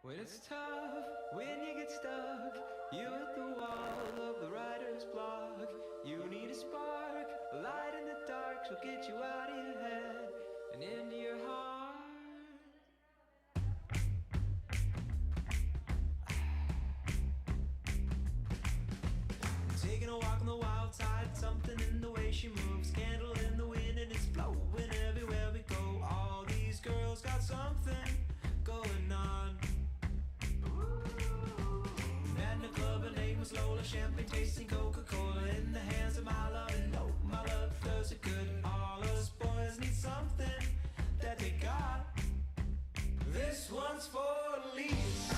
When it's tough, when you get stuck, you hit the wall of the writer's block. You need a spark, a light in the dark, she'll get you out of your head and into your heart. Taking a walk on the wild side, something in the way she moves, candle in the wind and it's blowing everywhere we go. All these girls got something going on. Met in a club, her name was Lola, champagne tasting Coca-Cola in the hands of my love. And no, my love does it good. All us boys need something that they got. This one's for Elise,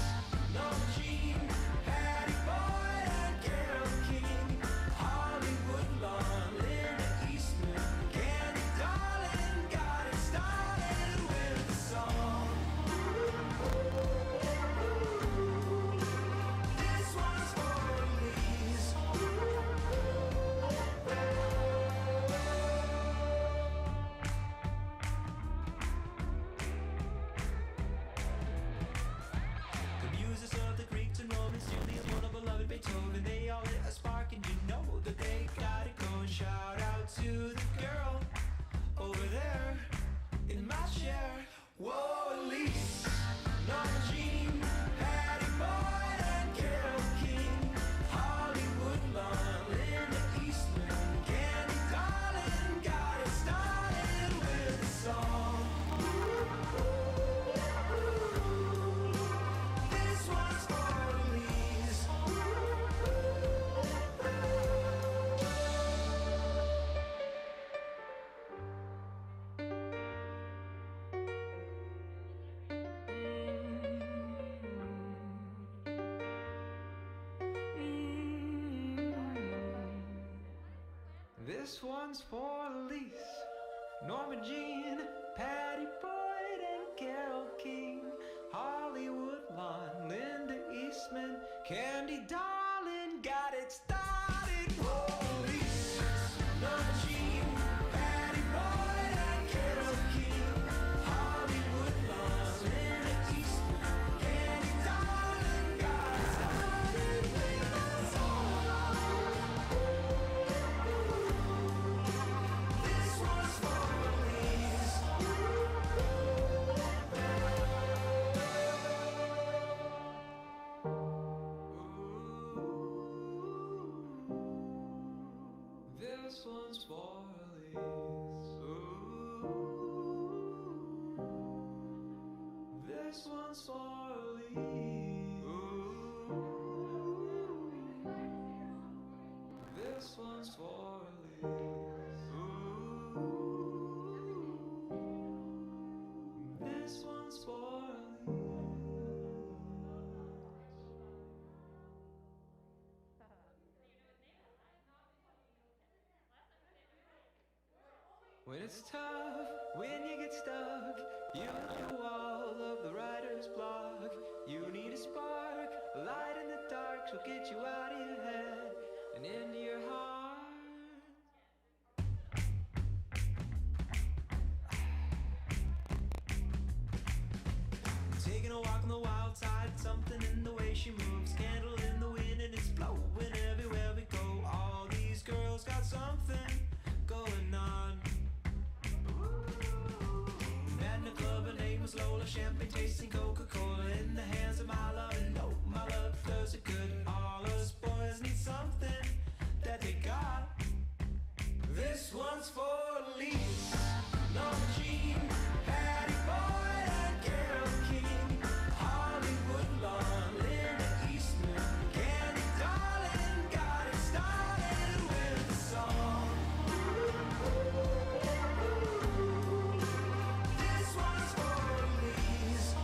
Norma Jean, Patty Boyd and Carol King, Hollywood Lawn, Linda Eastman, Candy Darling, got it started with a song. This one's for Elise. The muses of the Greeks and Romans, Julius, Mona, beloved Beethoven, they all lit a spark and you know that they got it going. Shout out to the girl over there in my chair. Whoa, Elise, Norma Jean, Patty Boyd and Carol King, Hollywood Lawn, Linda Eastman, Candy Darling, got it started with a song. This one's for Elise. This one's for Elise, Norma Jean, Patty Boyd and Carol King, Hollywood Lawn, Linda Eastman, Candy Darling, got it started. Whoa, Elise, Norma Jean, Patty Boyd and Carol King, Hollywood Lawn, Linda Eastman, Candy Darling, got it started with a song. This one's for Elise. This one's for Elise. This one's for Elise. This one's for Elise. This one's for When it's tough, when you get stuck, you hit the wall of the writer's block. You need a spark, a light in the dark, she'll get you out of your head and into your heart. Taking a walk on the wild side, something in the way she moves, candle in the wind and it's blowing everywhere we go. All these girls got something going on. Met in a club, her name was Lola, champagne tasting Coca-Cola in the hands of my love. And no, my love does it good. All us boys need something that they got. This one's for Elise, Norma Jean, Patty Boyd and Carol King, Hollywood Lawn, Linda Eastman, Candy Darling, got it started with a song. This one's for Elise.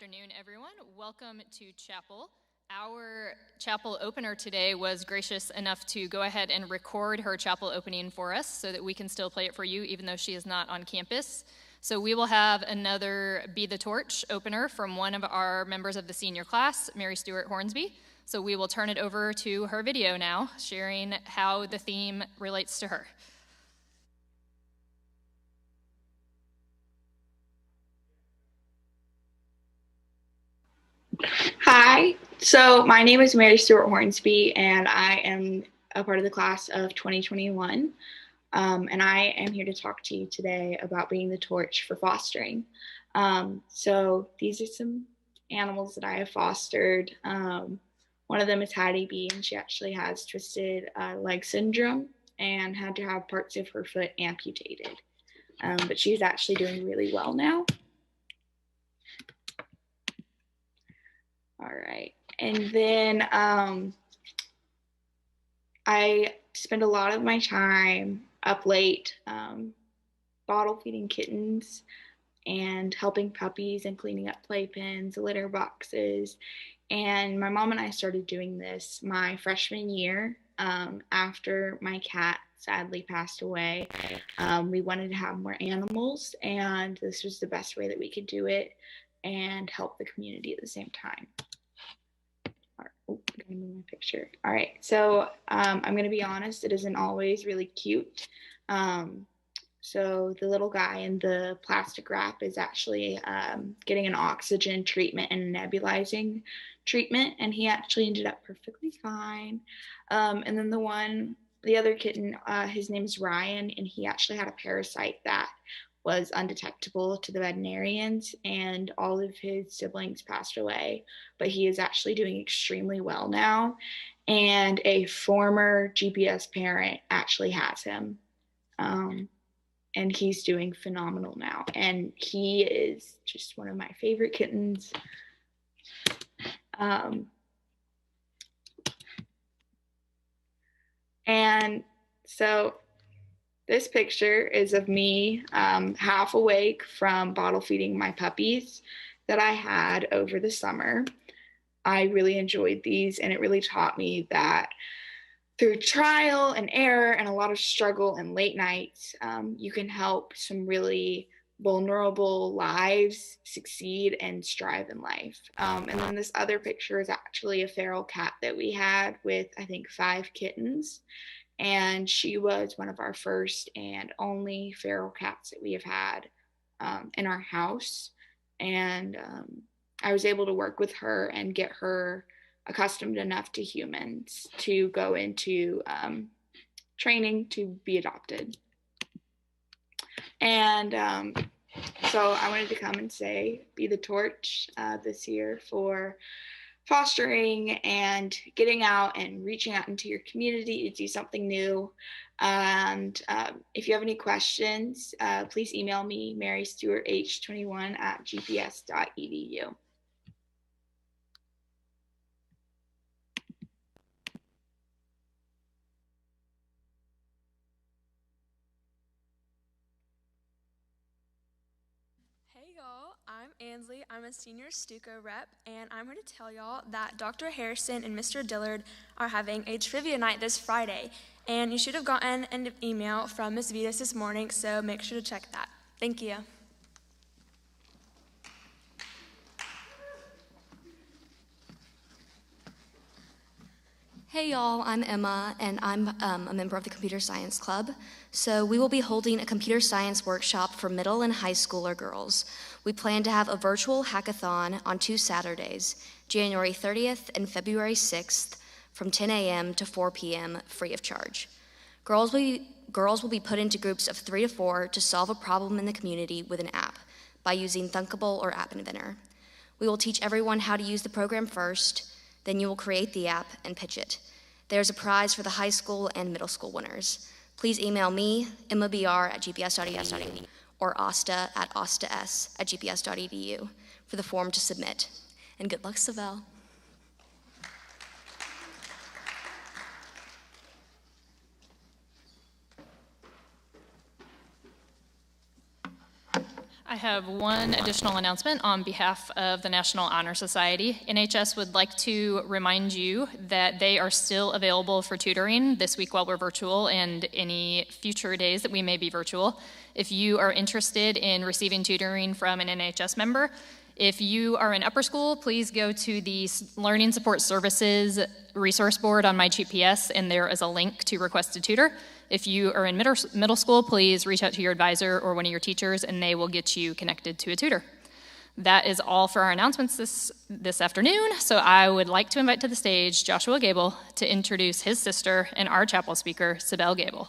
afternoon, everyone. Welcome to chapel. Our chapel opener today was gracious enough to go ahead and record her chapel opening for us so that we can still play it for you even though she is not on campus. So we will have another Be the Torch opener from one of our members of the senior class, Mary Stewart Hornsby. So we will turn it over to her video now, sharing how the theme relates to her. Hi, so my name is Mary Stewart Hornsby, and I am a part of the class of 2021. And I am here to talk to you today about being the torch for fostering. So these are some animals that I have fostered. One of them is Hattie B, and she actually has twisted leg syndrome and had to have parts of her foot amputated. But she's actually doing really well now. All right. And then I spend a lot of my time up late bottle feeding kittens and helping puppies and cleaning up playpens, litter boxes. And my mom and I started doing this my freshman year after my cat sadly passed away. We wanted to have more animals, and this was the best way that we could do it and help the community at the same time. Oh, I'm gonna move my picture. All right, so I'm gonna be honest, it isn't always really cute. So the little guy in the plastic wrap is actually getting an oxygen treatment and nebulizing treatment, and he actually ended up perfectly fine. And then the other kitten, his name is Ryan, and he actually had a parasite that was undetectable to the veterinarians, and all of his siblings passed away, but he is actually doing extremely well now, and a former GPS parent actually has him, and he's doing phenomenal now, and he is just one of my favorite kittens. And so this picture is of me half awake from bottle feeding my puppies that I had over the summer. I really enjoyed these, and it really taught me that through trial and error and a lot of struggle and late nights, you can help some really vulnerable lives succeed and strive in life. And then this other picture is actually a feral cat that we had with, I think, 5 kittens. And she was one of our first and only feral cats that we have had in our house. And I was able to work with her and get her accustomed enough to humans to go into training to be adopted. And so I wanted to come and say, be the torch this year for fostering and getting out and reaching out into your community to do something new. And if you have any questions, please email me, marystewarth21@gps.edu. Hey y'all, I'm Ansley. I'm a senior Stuco rep, and I'm here to tell y'all that Dr. Harrison and Mr. Dillard are having a trivia night this Friday, and you should have gotten an email from Ms. Vitas this morning, so make sure to check that. Thank you. Hey y'all, I'm Emma, and I'm a member of the Computer Science Club. So we will be holding a computer science workshop for middle and high schooler girls. We plan to have a virtual hackathon on 2 Saturdays, January 30th and February 6th, from 10 a.m. to 4 p.m. free of charge. Girls will be put into groups of 3 to 4 to solve a problem in the community with an app by using Thunkable or App Inventor. We will teach everyone how to use the program first, then you will create the app and pitch it. There's a prize for the high school and middle school winners. Please email me, emmabr@gps.edu, or asta@astas@gps.edu for the form to submit. And good luck, Sibel. I have one additional announcement on behalf of the National Honor Society. NHS would like to remind you that they are still available for tutoring this week while we're virtual and any future days that we may be virtual. If you are interested in receiving tutoring from an NHS member, if you are in upper school, please go to the Learning Support Services resource board on my GPS, and there is a link to request a tutor. If you are in middle school, please reach out to your advisor or one of your teachers, and they will get you connected to a tutor. That is all for our announcements this afternoon, so I would like to invite to the stage Joshua Gable to introduce his sister and our chapel speaker, Sibel Gable.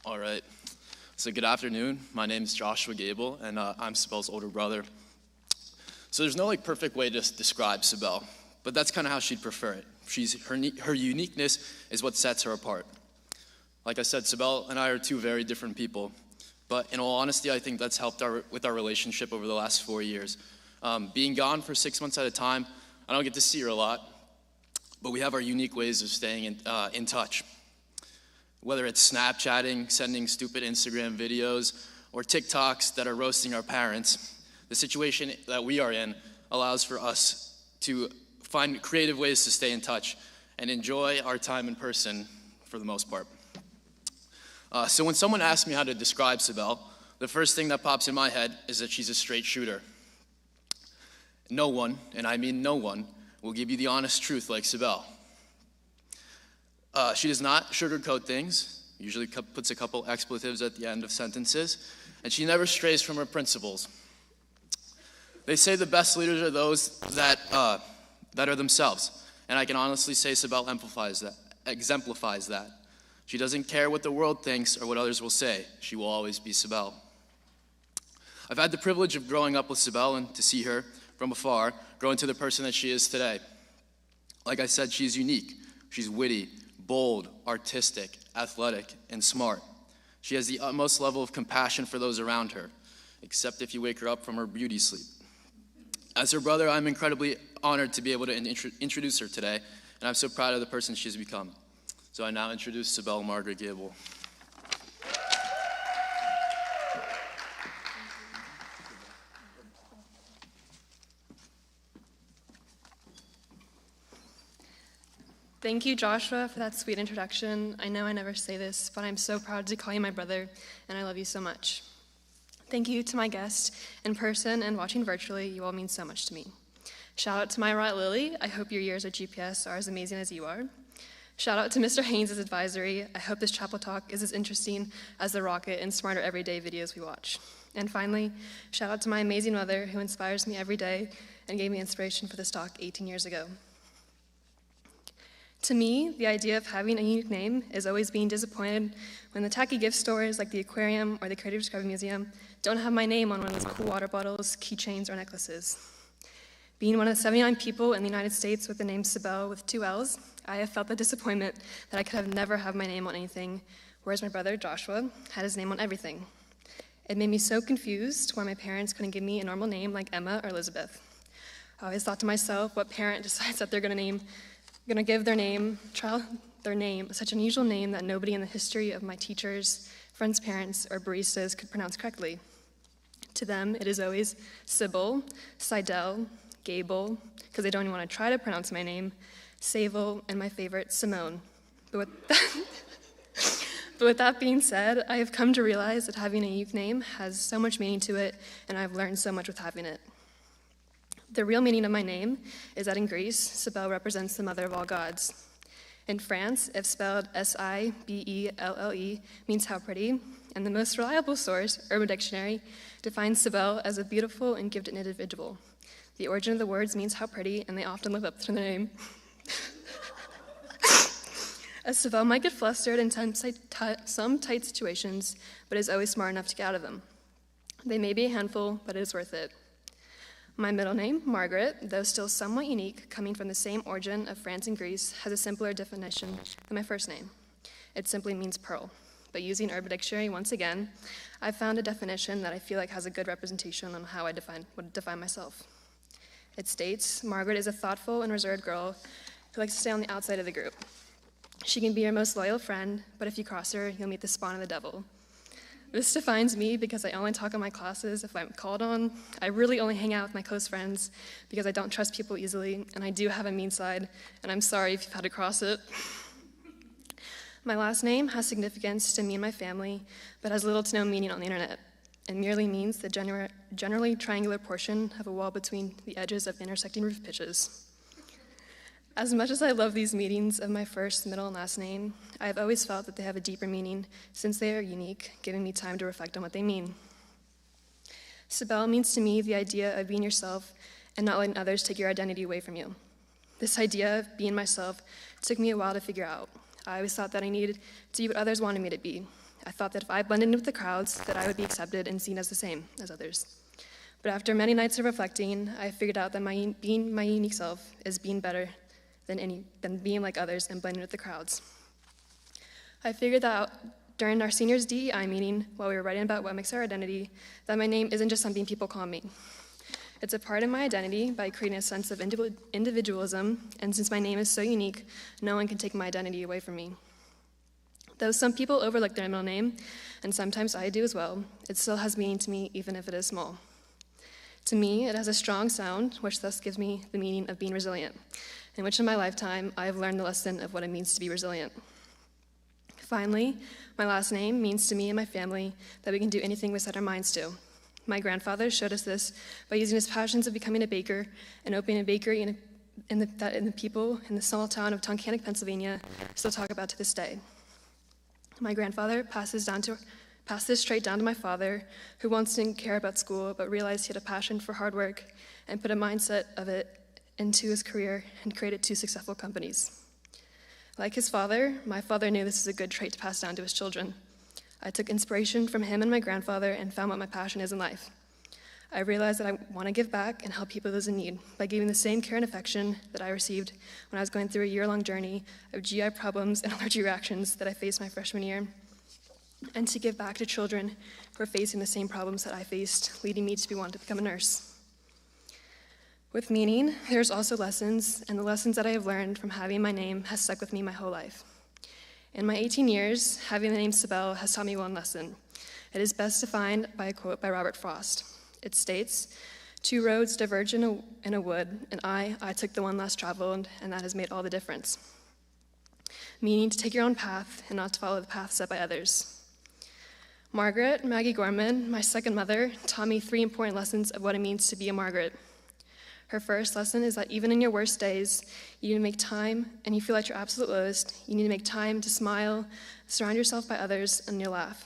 All right, so good afternoon. My name is Joshua Gable, and I'm Sibel's older brother. So there's no perfect way to describe Sibel, but that's kind of how she'd prefer it. Her uniqueness is what sets her apart. Like I said, Sibel and I are two very different people, but in all honesty, I think that's helped with our relationship over the last 4 years. Being gone for 6 months at a time, I don't get to see her a lot, but we have our unique ways of staying in touch. Whether it's Snapchatting, sending stupid Instagram videos, or TikToks that are roasting our parents, the situation that we are in allows for us to find creative ways to stay in touch and enjoy our time in person for the most part. So when someone asks me how to describe Sibel, the first thing that pops in my head is that she's a straight shooter. No one, and I mean no one, will give you the honest truth like Sibel. She does not sugarcoat things, usually puts a couple expletives at the end of sentences, and she never strays from her principles. They say the best leaders are those that are themselves, and I can honestly say Sibel exemplifies that. She doesn't care what the world thinks or what others will say. She will always be Sibel. I've had the privilege of growing up with Sibel and to see her from afar grow into the person that she is today. Like I said, she's unique. She's witty, bold, artistic, athletic, and smart. She has the utmost level of compassion for those around her, except if you wake her up from her beauty sleep. As her brother, I'm incredibly honored to be able to introduce her today, and I'm so proud of the person she's become. So I now introduce Sibel Margaret Gable. Thank you, Joshua, for that sweet introduction. I know I never say this, but I'm so proud to call you my brother, and I love you so much. Thank you to my guests in person and watching virtually. You all mean so much to me. Shout out to my right Lily. I hope your years at GPS are as amazing as you are. Shout out to Mr. Haynes' advisory. I hope this chapel talk is as interesting as the Rocket and Smarter Everyday videos we watch. And finally, shout out to my amazing mother who inspires me every day and gave me inspiration for this talk 18 years ago. To me, the idea of having a unique name is always being disappointed when the tacky gift stores like the aquarium or the Creative Discovery Museum don't have my name on one of those cool water bottles, keychains, or necklaces. Being one of the 79 people in the United States with the name Sibel with 2 L's, I have felt the disappointment that I could have never have my name on anything, whereas my brother, Joshua, had his name on everything. It made me so confused why my parents couldn't give me a normal name like Emma or Elizabeth. I always thought to myself, what parent decides that they're going to give their name, such an unusual name that nobody in the history of my teachers, friends' parents, or baristas could pronounce correctly. To them, it is always Sibel, Sibel, Gable, because they don't even want to try to pronounce my name, Sable, and my favorite, Simone. But with that being said, I have come to realize that having a unique name has so much meaning to it, and I've learned so much with having it. The real meaning of my name is that in Greece, Sibel represents the mother of all gods. In France, if spelled S-I-B-E-L-L-E, means how pretty, and the most reliable source, Urban Dictionary, defines Sibel as a beautiful and gifted individual. The origin of the words means how pretty, and they often live up to their name. A Sibel might get flustered in some tight situations, but is always smart enough to get out of them. They may be a handful, but it is worth it. My middle name, Margaret, though still somewhat unique, coming from the same origin of France and Greece, has a simpler definition than my first name. It simply means pearl. But using Urban Dictionary once again, I found a definition that I feel like has a good representation on how I would define myself. It states, Margaret is a thoughtful and reserved girl who likes to stay on the outside of the group. She can be your most loyal friend, but if you cross her, you'll meet the spawn of the devil. This defines me because I only talk in my classes if I'm called on. I really only hang out with my close friends because I don't trust people easily, and I do have a mean side, and I'm sorry if you've had to cross it. My last name has significance to me and my family, but has little to no meaning on the internet. It merely means the generally triangular portion of a wall between the edges of intersecting roof pitches. As much as I love these meanings of my first, middle, and last name, I have always felt that they have a deeper meaning since they are unique, giving me time to reflect on what they mean. Sibel means to me the idea of being yourself and not letting others take your identity away from you. This idea of being myself took me a while to figure out. I always thought that I needed to be what others wanted me to be. I thought that if I blended in with the crowds, that I would be accepted and seen as the same as others. But after many nights of reflecting, I figured out that being my unique self is being better than being like others and blending with the crowds. I figured that out during our seniors' DEI meeting, while we were writing about what makes our identity, that my name isn't just something people call me. It's a part of my identity by creating a sense of individualism, and since my name is so unique, no one can take my identity away from me. Though some people overlook their middle name, and sometimes I do as well, it still has meaning to me even if it is small. To me, it has a strong sound, which thus gives me the meaning of being resilient, in which in my lifetime I have learned the lesson of what it means to be resilient. Finally, my last name means to me and my family that we can do anything we set our minds to. My grandfather showed us this by using his passions of becoming a baker and opening a bakery that the people in the small town of Tunkhannock, Pennsylvania, still talk about to this day. My grandfather passed this straight down to my father, who once didn't care about school but realized he had a passion for hard work and put a mindset of it into his career and created 2 successful companies. Like his father, my father knew this is a good trait to pass down to his children. I took inspiration from him and my grandfather and found what my passion is in life. I realized that I want to give back and help people those in need by giving the same care and affection that I received when I was going through a year-long journey of GI problems and allergy reactions that I faced my freshman year, and to give back to children who are facing the same problems that I faced, leading me to want to become a nurse. With meaning, there's also lessons, and the lessons that I have learned from having my name has stuck with me my whole life. In my 18 years, having the name Sibel has taught me one lesson. It is best defined by a quote by Robert Frost. It states, 2 roads diverge in a wood, and I took the one less traveled, and that has made all the difference. Meaning to take your own path and not to follow the path set by others. Margaret Maggie Gorman, my second mother, taught me 3 important lessons of what it means to be a Margaret. Her first lesson is that even in your worst days, you need to make time, and you feel at your absolute lowest, you need to make time to smile, surround yourself by others, and you'll laugh.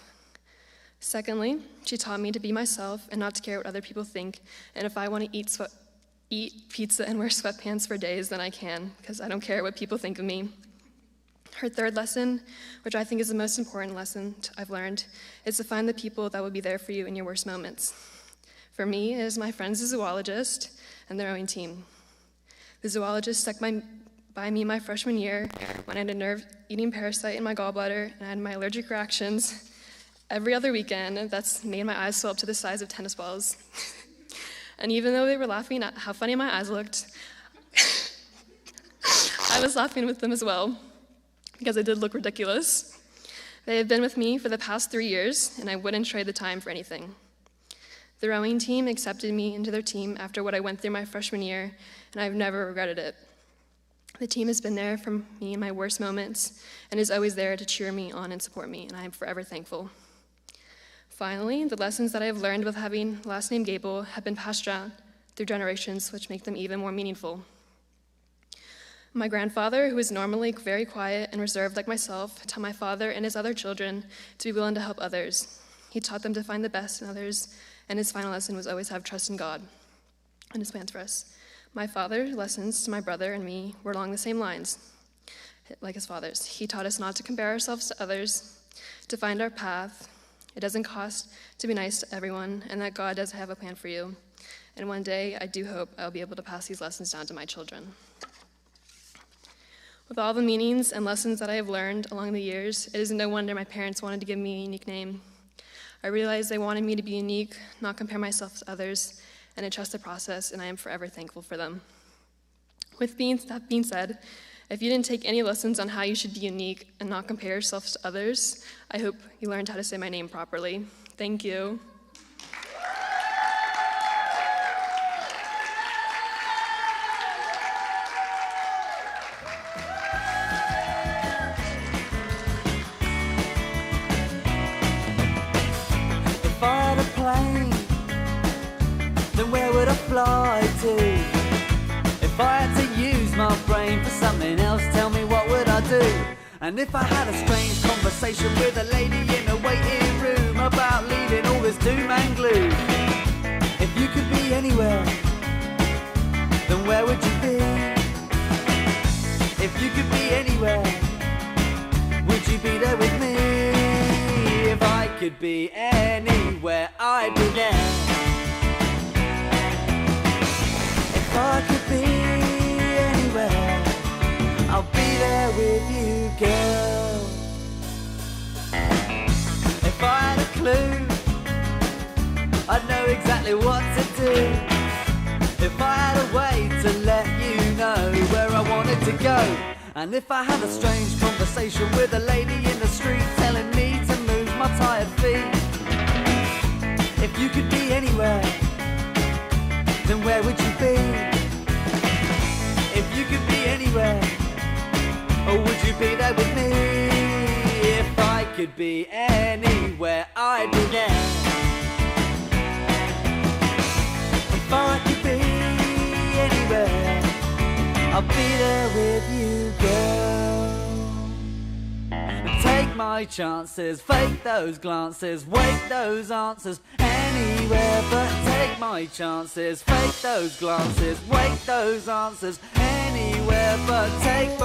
Secondly, she taught me to be myself and not to care what other people think, and if I want to eat pizza and wear sweatpants for days, then I can, because I don't care what people think of me. Her third lesson, which I think is the most important lesson I've learned, is to find the people that will be there for you in your worst moments. For me, it is my friends, the zoologist, and their rowing team. The zoologist stuck by me my freshman year when I had a nerve-eating parasite in my gallbladder and I had my allergic reactions every other weekend. That's made my eyes swell up to the size of tennis balls. And even though they were laughing at how funny my eyes looked, I was laughing with them as well, because it did look ridiculous. They have been with me for the past 3 years, and I wouldn't trade the time for anything. The rowing team accepted me into their team after what I went through my freshman year, and I've never regretted it. The team has been there for me in my worst moments and is always there to cheer me on and support me, and I am forever thankful. Finally, the lessons that I have learned with having the last name Gable have been passed down through generations, which make them even more meaningful. My grandfather, who is normally very quiet and reserved like myself, taught my father and his other children to be willing to help others. He taught them to find the best in others, and his final lesson was always have trust in God and his plans for us. My father's lessons to my brother and me were along the same lines, like his father's. He taught us not to compare ourselves to others, to find our path. It doesn't cost to be nice to everyone, and that God does have a plan for you. And one day, I do hope I'll be able to pass these lessons down to my children. With all the meanings and lessons that I have learned along the years, it is no wonder my parents wanted to give me a unique name. I realized they wanted me to be unique, not compare myself to others, and I trust the process, and I am forever thankful for them. With that being said, if you didn't take any lessons on how you should be unique and not compare yourself to others, I hope you learned how to say my name properly. Thank you. If I had a plane, then where would I fly to? If I had to use my brain for something else, tell me what would I do? And if I had a strange conversation with a lady in a waiting room about leaving all this doom and gloom, if you could be anywhere, then where would you be? If you could be anywhere, would you be there with me? If I could be anywhere, I'd be there. If I could be anywhere, I'll be there with you, girl. If I had a clue, I'd know exactly what to do. If I had a way to let you know where I wanted to go. And if I had a strange conversation with a lady in the street telling me to move my tired feet. If you could be anywhere, then where would you be? If you could be anywhere, or would you be there with me? If I could be anywhere, I'd be there. If I could be anywhere, I'll be there with you, girl. Take my chances, fake those glances, wait those answers anywhere. But take my chances, fake those glances, wait those answers anywhere. But take